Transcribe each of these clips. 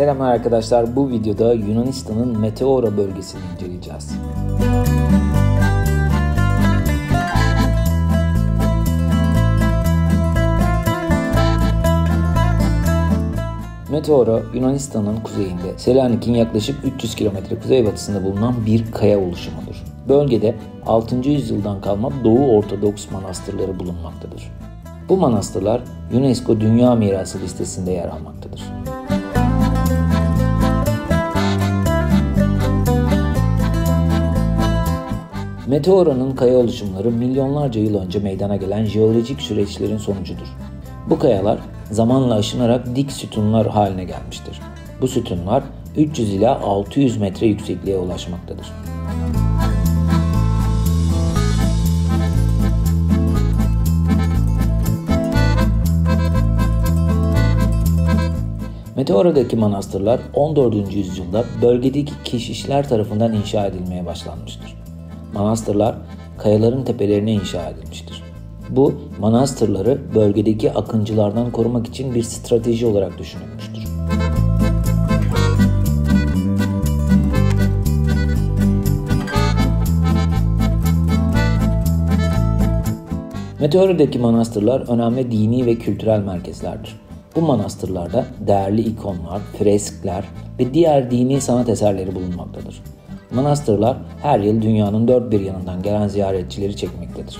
Selamlar arkadaşlar, bu videoda Yunanistan'ın Meteora bölgesini inceleyeceğiz. Meteora, Yunanistan'ın kuzeyinde, Selanik'in yaklaşık 300 km kuzeybatısında bulunan bir kaya oluşumudur. Bölgede 6. yüzyıldan kalma Doğu Ortodoks manastırları bulunmaktadır. Bu manastırlar UNESCO Dünya Mirası listesinde yer almaktadır. Meteora'nın kaya oluşumları milyonlarca yıl önce meydana gelen jeolojik süreçlerin sonucudur. Bu kayalar zamanla aşınarak dik sütunlar haline gelmiştir. Bu sütunlar 300 ila 600 metre yüksekliğe ulaşmaktadır. Meteora'daki manastırlar 14. yüzyılda bölgedeki keşişler tarafından inşa edilmeye başlanmıştır. Manastırlar kayaların tepelerine inşa edilmiştir. Bu manastırları bölgedeki akıncılardan korumak için bir strateji olarak düşünülmüştür. Meteora'daki manastırlar önemli dini ve kültürel merkezlerdir. Bu manastırlarda değerli ikonlar, freskler ve diğer dini sanat eserleri bulunmaktadır. Manastırlar her yıl dünyanın dört bir yanından gelen ziyaretçileri çekmektedir.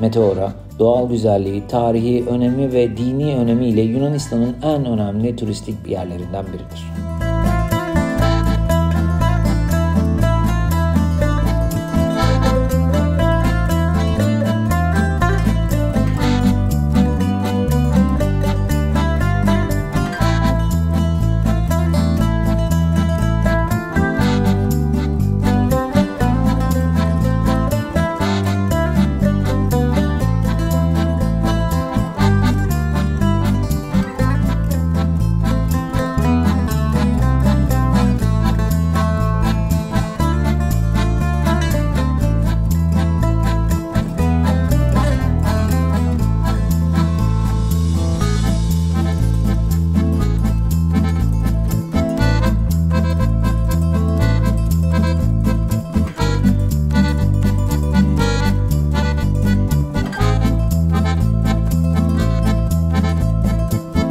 Meteora, doğal güzelliği, tarihi önemi ve dini önemi ile Yunanistan'ın en önemli turistik yerlerinden biridir.